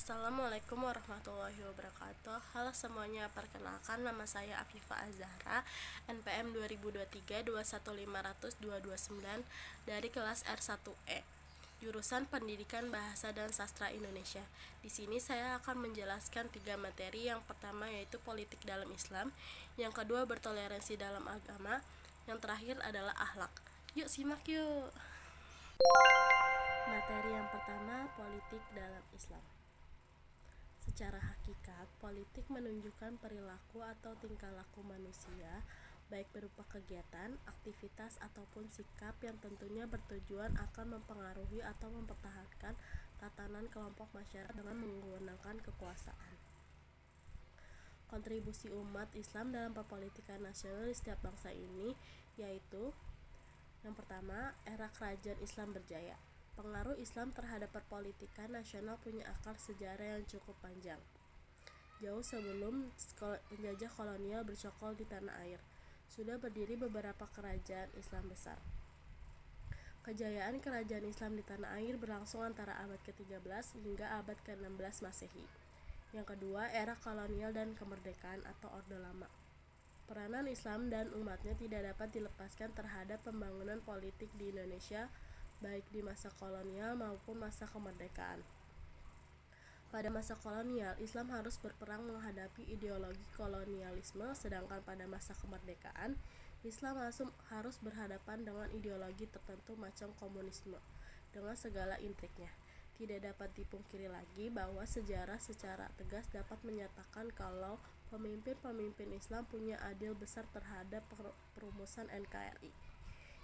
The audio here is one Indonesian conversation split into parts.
Assalamualaikum warahmatullahi wabarakatuh. Halo semuanya, perkenalkan nama saya Afifa Azahra, NPM 2023-21500-229 dari kelas R1E, jurusan Pendidikan Bahasa dan Sastra Indonesia. Di sini saya akan menjelaskan 3 materi. Yang pertama yaitu politik dalam Islam, yang kedua bertoleransi dalam agama, yang terakhir adalah akhlak. Yuk simak yuk. Materi yang pertama, politik dalam Islam. Secara hakikat, politik menunjukkan perilaku atau tingkah laku manusia, baik berupa kegiatan, aktivitas, ataupun sikap yang tentunya bertujuan akan mempengaruhi atau mempertahankan tatanan kelompok masyarakat dengan menggunakan kekuasaan. Kontribusi umat Islam dalam perpolitikan nasional di setiap bangsa ini yaitu: yang pertama, era kerajaan Islam berjaya. Pengaruh Islam terhadap perpolitikan nasional punya akar sejarah yang cukup panjang. Jauh sebelum penjajah kolonial bercokol di tanah air, sudah berdiri beberapa kerajaan Islam besar. Kejayaan kerajaan Islam di tanah air berlangsung antara abad ke-13 hingga abad ke-16 Masehi. Yang kedua, era kolonial dan kemerdekaan atau Orde Lama. Peranan Islam dan umatnya tidak dapat dilepaskan terhadap pembangunan politik di Indonesia, baik di masa kolonial maupun masa kemerdekaan. Pada masa kolonial, Islam harus berperang menghadapi ideologi kolonialisme, sedangkan pada masa kemerdekaan, Islam harus berhadapan dengan ideologi tertentu macam komunisme, dengan segala intriknya. Tidak dapat dipungkiri lagi bahwa sejarah secara tegas dapat menyatakan kalau pemimpin-pemimpin Islam punya andil besar terhadap perumusan NKRI.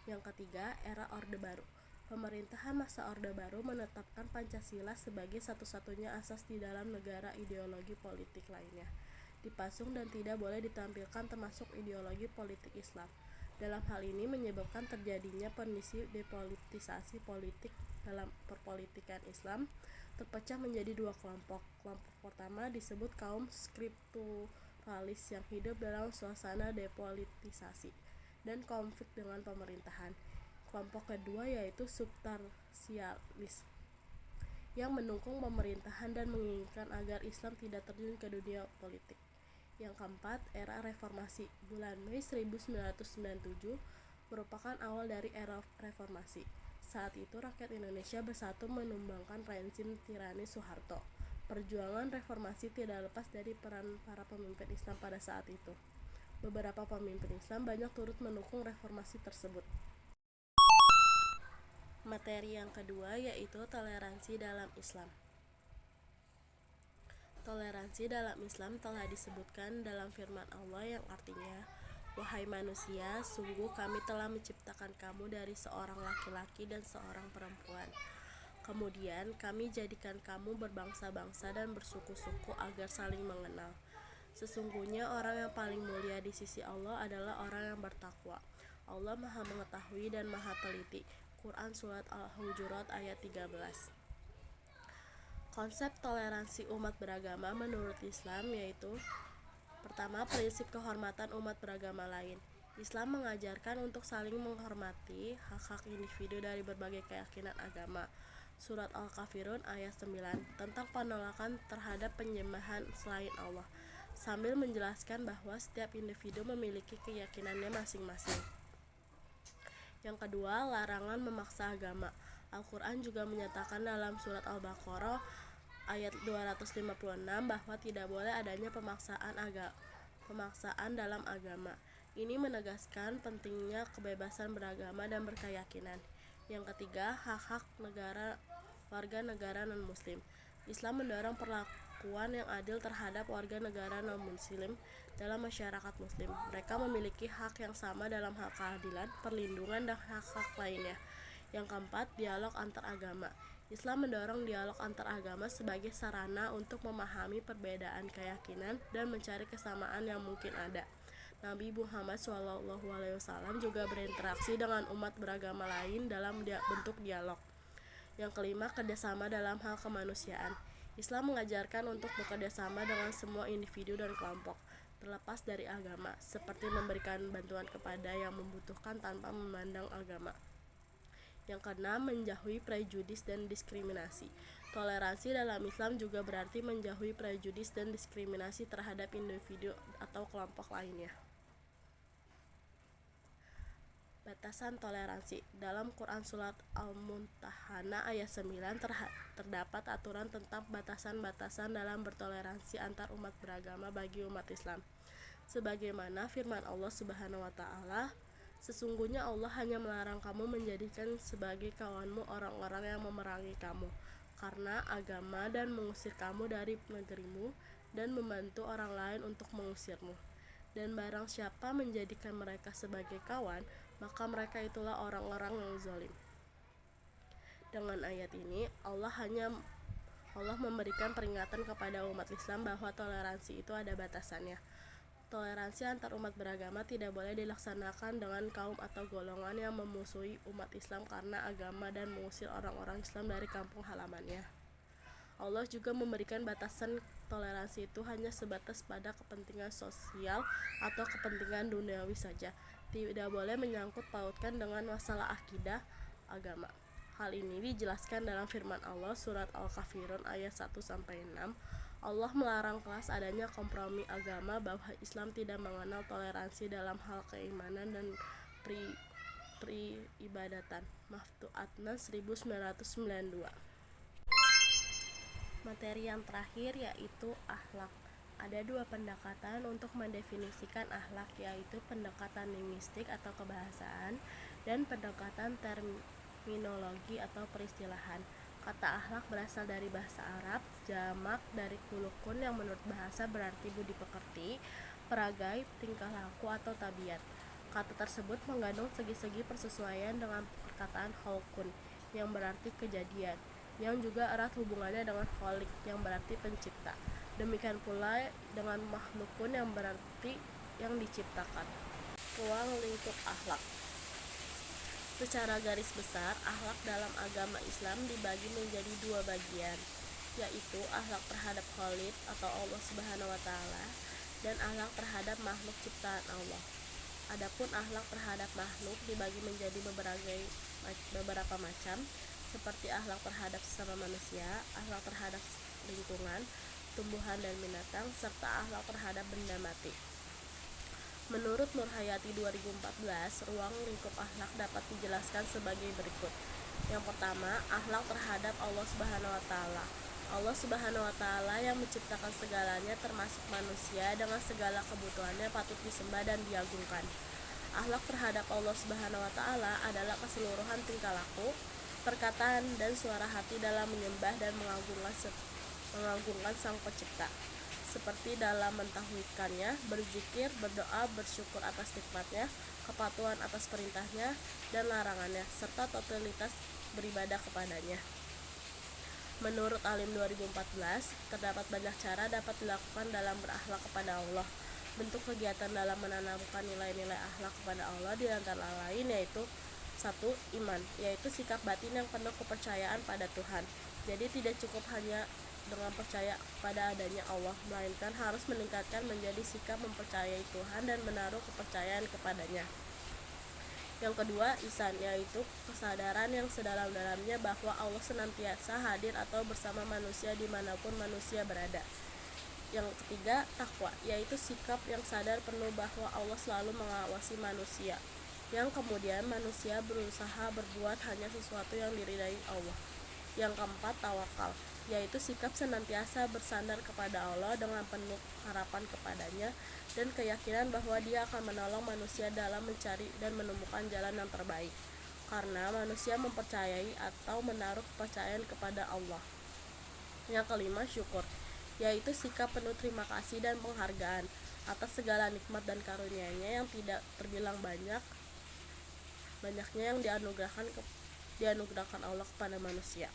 Yang ketiga, era Orde Baru. Pemerintahan masa Orde Baru menetapkan Pancasila sebagai satu-satunya asas di dalam negara. Ideologi politik lainnya dipasung dan tidak boleh ditampilkan, termasuk ideologi politik Islam. Dalam hal ini menyebabkan terjadinya kondisi depolitisasi politik dalam perpolitikan Islam terpecah menjadi dua kelompok. Kelompok pertama disebut kaum skripturalis yang hidup dalam suasana depolitisasi dan konflik dengan pemerintahan. Kelompok kedua yaitu substansialis yang mendukung pemerintahan dan menginginkan agar Islam tidak terjun ke dunia politik. Yang keempat, era reformasi. Bulan Mei 1997 merupakan awal dari era reformasi. Saat itu rakyat Indonesia bersatu menumbangkan rezim tirani Soeharto. Perjuangan reformasi tidak lepas dari peran para pemimpin Islam pada saat itu. Beberapa pemimpin Islam banyak turut mendukung reformasi tersebut. Materi yang kedua yaitu toleransi dalam Islam. Toleransi dalam Islam telah disebutkan dalam firman Allah yang artinya, "Wahai manusia, sungguh kami telah menciptakan kamu dari seorang laki-laki dan seorang perempuan. Kemudian kami jadikan kamu berbangsa-bangsa dan bersuku-suku agar saling mengenal. Sesungguhnya orang yang paling mulia di sisi Allah adalah orang yang bertakwa. Allah Maha Mengetahui dan Maha Teliti." Quran Surat Al-Hujurat ayat 13. Konsep toleransi umat beragama menurut Islam yaitu: pertama, prinsip kehormatan umat beragama lain. Islam mengajarkan untuk saling menghormati hak-hak individu dari berbagai keyakinan agama. Surat Al-Kafirun ayat 9 tentang penolakan terhadap penyembahan selain Allah, sambil menjelaskan bahwa setiap individu memiliki keyakinannya masing-masing. Yang kedua, larangan memaksa agama. Al-Quran juga menyatakan dalam surat Al-Baqarah ayat 256 bahwa tidak boleh adanya pemaksaan dalam agama. Ini menegaskan pentingnya kebebasan beragama dan berkeyakinan. Yang ketiga, hak-hak warga negara non-muslim. Islam mendorong perlakuan yang adil terhadap warga negara non-muslim dalam masyarakat muslim. Mereka memiliki hak yang sama dalam hal keadilan, perlindungan, dan hak-hak lainnya. Yang keempat, dialog antar agama. Islam mendorong dialog antar agama sebagai sarana untuk memahami perbedaan keyakinan dan mencari kesamaan yang mungkin ada. Nabi Muhammad SAW juga berinteraksi dengan umat beragama lain dalam bentuk dialog. Yang kelima, kerjasama dalam hal kemanusiaan. Islam mengajarkan untuk bekerjasama dengan semua individu dan kelompok, terlepas dari agama, seperti memberikan bantuan kepada yang membutuhkan tanpa memandang agama. Yang keenam, menjauhi prejudis dan diskriminasi. Toleransi dalam Islam juga berarti menjauhi prejudis dan diskriminasi terhadap individu atau kelompok lainnya. Batasan toleransi. Dalam Quran Surat Al-Mumtahanah ayat 9 terdapat aturan tentang batasan-batasan dalam bertoleransi antar umat beragama bagi umat Islam. Sebagaimana firman Allah Subhanahu wa taala, sesungguhnya Allah hanya melarang kamu menjadikan sebagai kawanmu orang-orang yang memerangi kamu karena agama dan mengusir kamu dari negerimu dan membantu orang lain untuk mengusirmu. Dan barang siapa menjadikan mereka sebagai kawan, maka mereka itulah orang-orang yang zalim. Dengan ayat ini, Allah memberikan peringatan kepada umat Islam bahwa toleransi itu ada batasannya. Toleransi antar umat beragama tidak boleh dilaksanakan dengan kaum atau golongan yang memusuhi umat Islam karena agama dan mengusir orang-orang Islam dari kampung halamannya. Allah juga memberikan batasan toleransi itu hanya sebatas pada kepentingan sosial atau kepentingan duniawi saja, tidak boleh menyangkut pautkan dengan masalah akidah agama. Hal ini dijelaskan dalam firman Allah surat Al-Kafirun ayat 1-6. Allah melarang keras adanya kompromi agama bahwa Islam tidak mengenal toleransi dalam hal keimanan dan peribadatan. Maftu'atna 1992. Materi yang terakhir yaitu akhlak. Ada dua pendekatan untuk mendefinisikan akhlak, yaitu pendekatan linguistik atau kebahasaan dan pendekatan terminologi atau peristilahan. Kata akhlak berasal dari bahasa Arab, jamak dari khuluqun yang menurut bahasa berarti budi pekerti, peragai, tingkah laku atau tabiat. Kata tersebut mengandung segi-segi persesuaian dengan perkataan khulqun yang berarti kejadian, yang juga erat hubungannya dengan khaliq yang berarti pencipta. Demikian pula dengan makhlukun yang berarti yang diciptakan. Ruang lingkup akhlak. Secara garis besar, akhlak dalam agama Islam dibagi menjadi dua bagian, yaitu akhlak terhadap Khaliq atau Allah Subhanahu wa taala dan akhlak terhadap makhluk ciptaan Allah. Adapun akhlak terhadap makhluk dibagi menjadi beberapa macam, seperti akhlak terhadap sesama manusia, akhlak terhadap lingkungan, tumbuhan dan binatang, serta akhlak terhadap benda mati. Menurut Nurhayati 2014, ruang lingkup akhlak dapat dijelaskan sebagai berikut. Yang pertama, akhlak terhadap Allah Subhanahu wa taala. Allah Subhanahu wa taala yang menciptakan segalanya termasuk manusia dengan segala kebutuhannya patut disembah dan diagungkan. Akhlak terhadap Allah Subhanahu wa taala adalah keseluruhan tingkah laku, perkataan dan suara hati dalam menyembah dan mengagungkan Sang Pencipta, seperti dalam mentauhidkannya, berzikir, berdoa, bersyukur atas nikmatnya, kepatuhan atas perintahnya dan larangannya, serta totalitas beribadah kepadanya. Menurut Alim 2014, terdapat banyak cara dapat dilakukan dalam berakhlak kepada Allah. Bentuk kegiatan dalam menanamkan nilai-nilai akhlak kepada Allah di antara lain yaitu 1. Iman, yaitu sikap batin yang penuh kepercayaan pada Tuhan. Jadi tidak cukup hanya dengan percaya pada adanya Allah, melainkan harus meningkatkan menjadi sikap mempercayai Tuhan dan menaruh kepercayaan kepadanya. Yang kedua, ihsan, yaitu kesadaran yang sedalam-dalamnya bahwa Allah senantiasa hadir atau bersama manusia dimanapun manusia berada. Yang ketiga, takwa, yaitu sikap yang sadar penuh bahwa Allah selalu mengawasi manusia, yang kemudian manusia berusaha berbuat hanya sesuatu yang diridai Allah. Yang keempat, tawakal, yaitu sikap senantiasa bersandar kepada Allah dengan penuh harapan kepadanya dan keyakinan bahwa Dia akan menolong manusia dalam mencari dan menemukan jalan yang terbaik, karena manusia mempercayai atau menaruh kepercayaan kepada Allah. Yang kelima, syukur, yaitu sikap penuh terima kasih dan penghargaan atas segala nikmat dan karunia-Nya yang tidak terbilang banyaknya yang dianugerahkan Allah kepada manusia.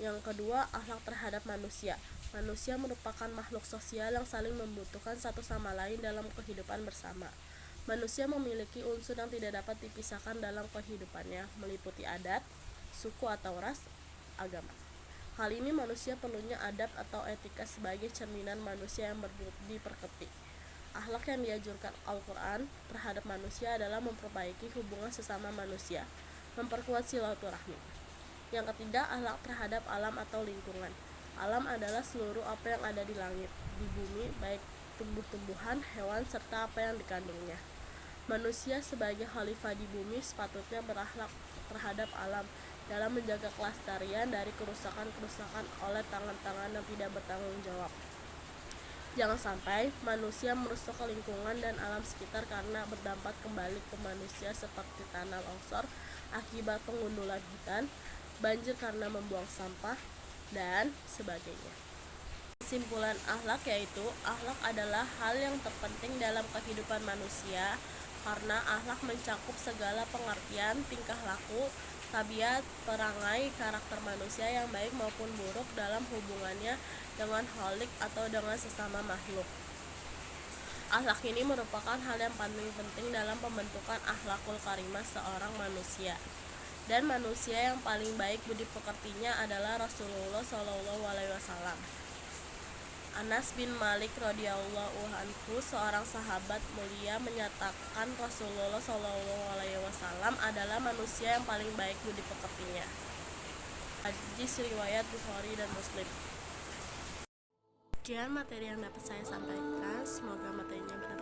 Yang kedua, akhlak terhadap manusia. Manusia merupakan makhluk sosial yang saling membutuhkan satu sama lain dalam kehidupan bersama. Manusia memiliki unsur yang tidak dapat dipisahkan dalam kehidupannya, meliputi adat, suku atau ras, agama. Hal ini manusia perlunya adab atau etika sebagai cerminan manusia yang berbudi pekerti. Akhlak yang dianjurkan Al-Quran terhadap manusia adalah memperbaiki hubungan sesama manusia, memperkuat silaturahmi. Yang ketiga, akhlak terhadap alam atau lingkungan. Alam adalah seluruh apa yang ada di langit, di bumi, baik tumbuh-tumbuhan, hewan, serta apa yang dikandungnya. Manusia sebagai khalifah di bumi sepatutnya berakhlak terhadap alam dalam menjaga kelestarian dari kerusakan-kerusakan oleh tangan-tangan yang tidak bertanggung jawab. Jangan sampai manusia merusak lingkungan dan alam sekitar karena berdampak kembali ke manusia seperti tanah longsor akibat pengundulan hutan, banjir karena membuang sampah, dan sebagainya. Kesimpulan akhlak yaitu akhlak adalah hal yang terpenting dalam kehidupan manusia karena akhlak mencakup segala pengertian, tingkah laku, tabiat, perangai, karakter manusia yang baik maupun buruk dalam hubungannya dengan khalik atau dengan sesama makhluk. Akhlak ini merupakan hal yang paling penting dalam pembentukan akhlakul karimah seorang manusia. Dan manusia yang paling baik budi pekertinya adalah Rasulullah SAW. Anas bin Malik radhiyallahu anhu, seorang sahabat mulia, menyatakan Rasulullah SAW adalah manusia yang paling baik budi pekertinya. Hadis riwayat Bukhari dan Muslim. Sekian materi yang dapat saya sampaikan. Semoga materinya benar